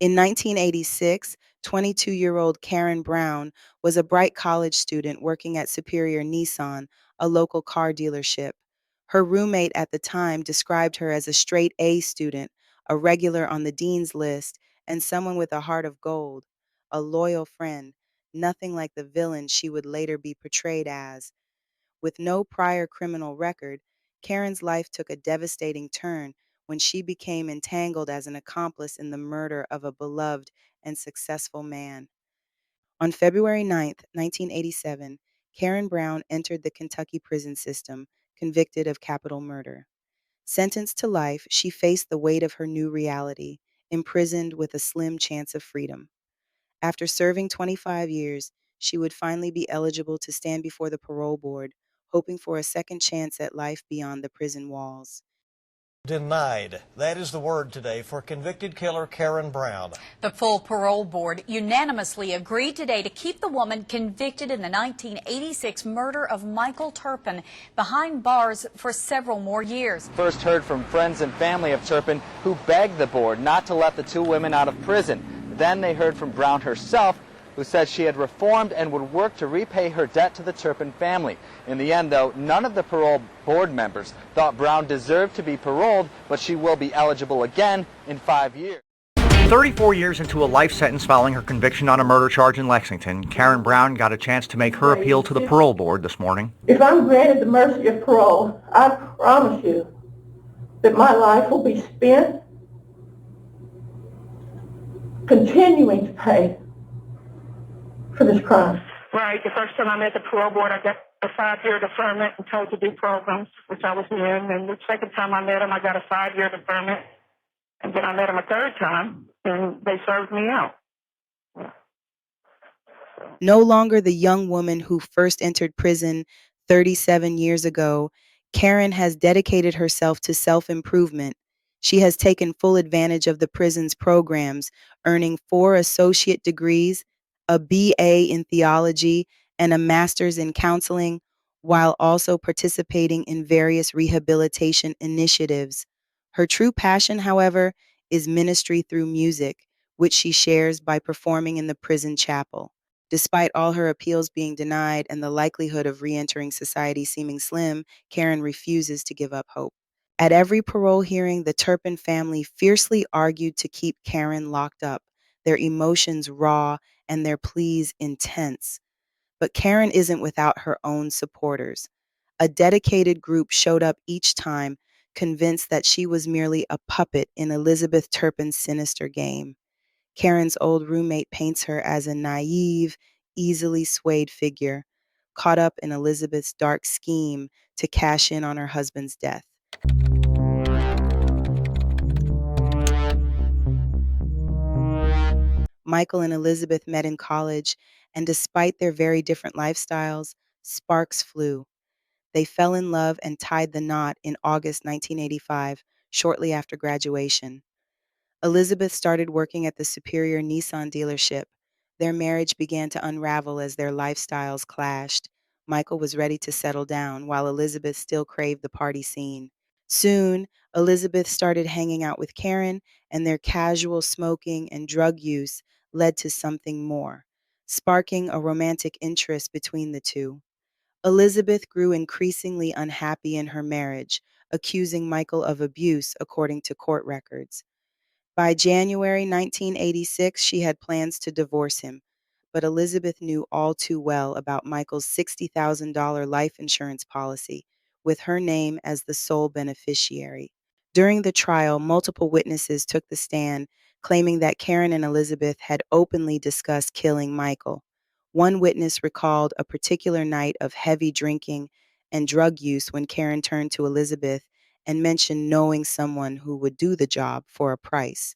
In 1986, 22-year-old Karen Brown was a bright college student working at Superior Nissan, a local car dealership. Her roommate at the time described her as a straight A student, a regular on the dean's list, and someone with a heart of gold, a loyal friend, nothing like the villain she would later be portrayed as. With no prior criminal record, Karen's life took a devastating turn when she became entangled as an accomplice in the murder of a beloved and successful man. On February 9th, 1987, Karen Brown entered the Kentucky prison system, convicted of capital murder. Sentenced to life, she faced the weight of her new reality, imprisoned with a slim chance of freedom. After serving 25 years, she would finally be eligible to stand before the parole board, hoping for a second chance at life beyond the prison walls. Denied. That is the word today for convicted killer Karen Brown. The full parole board unanimously agreed today to keep the woman convicted in the 1986 murder of Michael Turpin behind bars for several more years. First heard from friends and family of Turpin, who begged the board not to let the two women out of prison. Then they heard from Brown herself, who said she had reformed and would work to repay her debt to the Turpin family. In the end, though, none of the parole board members thought Brown deserved to be paroled, but she will be eligible again in 5 years. 34 years into a life sentence following her conviction on a murder charge in Lexington, Karen Brown got a chance to make her appeal to the parole board this morning. If I'm granted the mercy of parole, I promise you that my life will be spent continuing to pay for this crime. Right. The first time I met the parole board, I got a 5-year deferment and told to do programs, which I was in. And the second time I met him, I got a 5-year deferment. And then I met him a third time, and they served me out. No longer the young woman who first entered prison 37 years ago, Karen has dedicated herself to self-improvement. She has taken full advantage of the prison's programs, earning 4 associate degrees, a BA in theology, and a master's in counseling, while also participating in various rehabilitation initiatives. Her true passion, however, is ministry through music, which she shares by performing in the prison chapel. Despite all her appeals being denied and the likelihood of re-entering society seeming slim, Karen refuses to give up hope. At every parole hearing, the Turpin family fiercely argued to keep Karen locked up, their emotions raw and their pleas intense. But Karen isn't without her own supporters. A dedicated group showed up each time, convinced that she was merely a puppet in Elizabeth Turpin's sinister game. Karen's old roommate paints her as a naive, easily swayed figure, caught up in Elizabeth's dark scheme to cash in on her husband's death. Michael and Elizabeth met in college, and despite their very different lifestyles, sparks flew. They fell in love and tied the knot in August 1985, shortly after graduation. Elizabeth started working at the Superior Nissan dealership. Their marriage began to unravel as their lifestyles clashed. Michael was ready to settle down, while Elizabeth still craved the party scene. Soon, Elizabeth started hanging out with Karen, and their casual smoking and drug use led to something more, sparking a romantic interest between the two. Elizabeth grew increasingly unhappy in her marriage, accusing Michael of abuse, according to court records. By January 1986, she had plans to divorce him, but Elizabeth knew all too well about Michael's $60,000 life insurance policy, with her name as the sole beneficiary. During the trial, multiple witnesses took the stand, claiming that Karen and Elizabeth had openly discussed killing Michael. One witness recalled a particular night of heavy drinking and drug use when Karen turned to Elizabeth and mentioned knowing someone who would do the job for a price.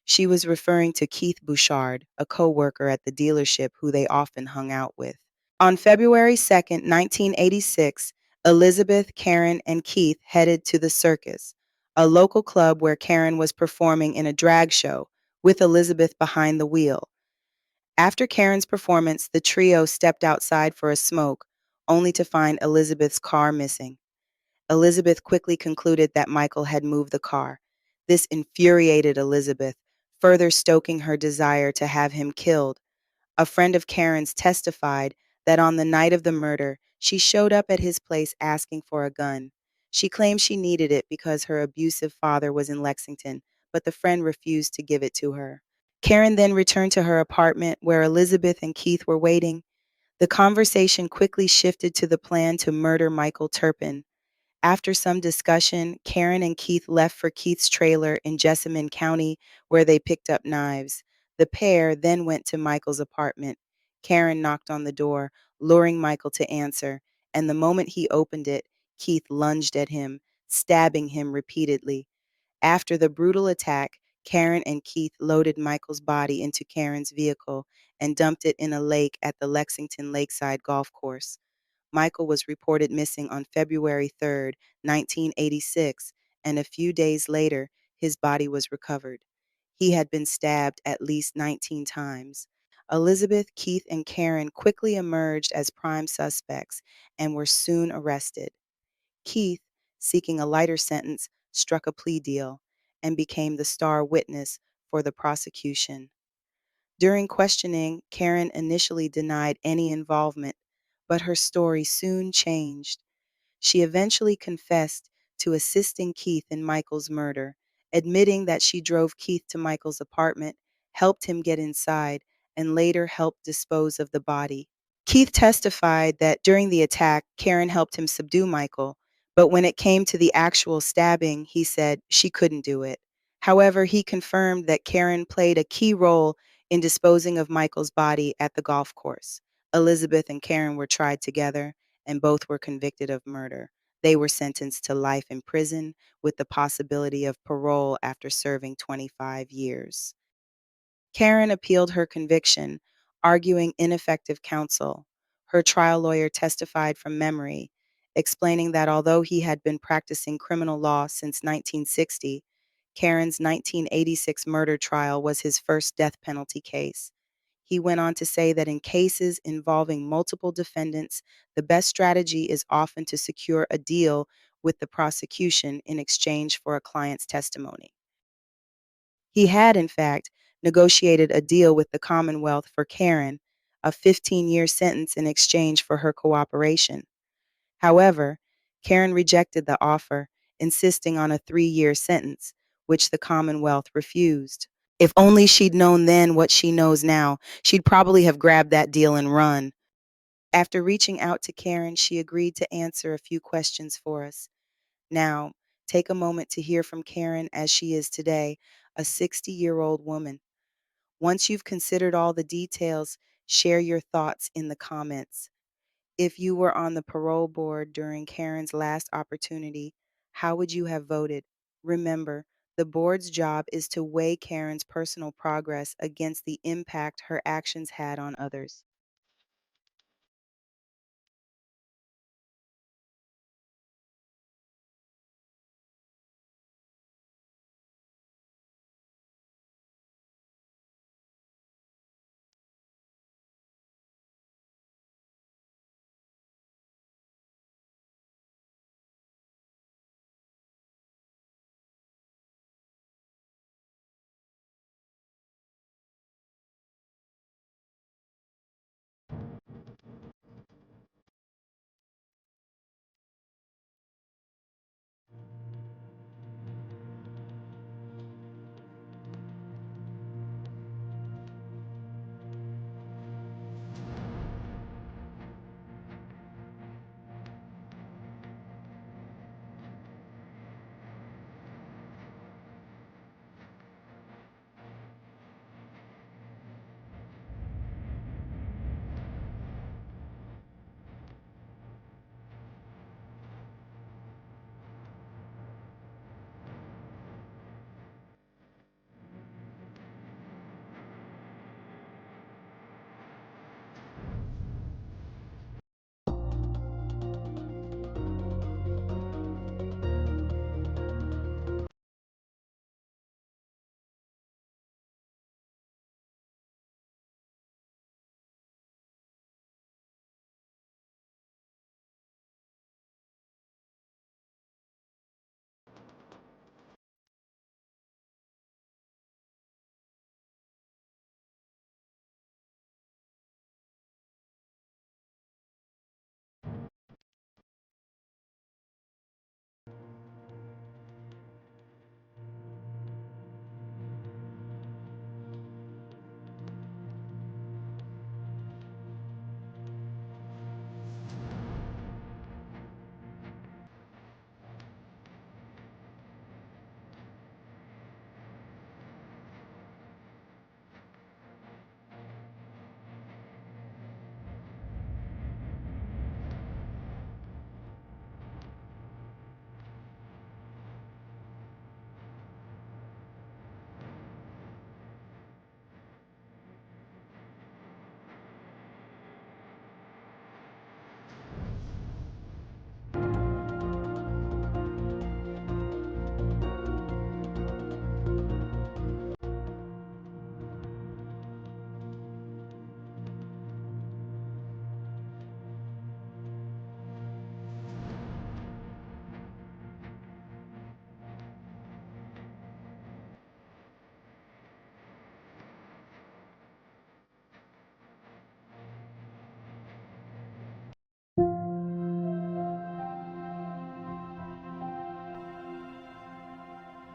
She was referring to Keith Bouchard, a co-worker at the dealership who they often hung out with. On February 2nd, 1986, Elizabeth, Karen, and Keith headed to the Circus, a local club where Karen was performing in a drag show with Elizabeth behind the wheel. After Karen's performance, the trio stepped outside for a smoke, only to find Elizabeth's car missing. Elizabeth quickly concluded that Michael had moved the car. This infuriated Elizabeth. further stoking her desire to have him killed. A friend of Karen's testified that on the night of the murder, she showed up at his place asking for a gun. She claimed she needed it because her abusive father was in Lexington, but the friend refused to give it to her. Karen then returned to her apartment where Elizabeth and Keith were waiting. The conversation quickly shifted to the plan to murder Michael Turpin. After some discussion, Karen and Keith left for Keith's trailer in Jessamine County, where they picked up knives. The pair then went to Michael's apartment. Karen knocked on the door, luring Michael to answer, and the moment he opened it, Keith lunged at him, stabbing him repeatedly. After the brutal attack, Karen and Keith loaded Michael's body into Karen's vehicle and dumped it in a lake at the Lexington Lakeside Golf Course. Michael was reported missing on February 3rd, 1986, and a few days later, his body was recovered. He had been stabbed at least 19 times. Elizabeth, Keith, and Karen quickly emerged as prime suspects and were soon arrested. Keith, seeking a lighter sentence, struck a plea deal and became the star witness for the prosecution. During questioning, Karen initially denied any involvement, but her story soon changed. She eventually confessed to assisting Keith in Michael's murder, admitting that she drove Keith to Michael's apartment, helped him get inside, and later helped dispose of the body. Keith testified that during the attack, Karen helped him subdue Michael, but when it came to the actual stabbing, he said she couldn't do it. However, he confirmed that Karen played a key role in disposing of Michael's body at the golf course. Elizabeth and Karen were tried together, and both were convicted of murder. They were sentenced to life in prison with the possibility of parole after serving 25 years. Karen appealed her conviction, arguing ineffective counsel. Her trial lawyer testified from memory, explaining that although he had been practicing criminal law since 1960, Karen's 1986 murder trial was his first death penalty case. He went on to say that in cases involving multiple defendants, the best strategy is often to secure a deal with the prosecution in exchange for a client's testimony. He had, in fact, negotiated a deal with the Commonwealth for Karen, a 15-year sentence in exchange for her cooperation. However, Karen rejected the offer, insisting on a 3-year sentence, which the Commonwealth refused. If only she'd known then what she knows now, she'd probably have grabbed that deal and run. After reaching out to Karen, she agreed to answer a few questions for us. Now, take a moment to hear from Karen as she is today, a 60-year-old woman. Once you've considered all the details, share your thoughts in the comments. If you were on the parole board during Karen's last opportunity, how would you have voted? Remember, the board's job is to weigh Karen's personal progress against the impact her actions had on others.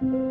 you.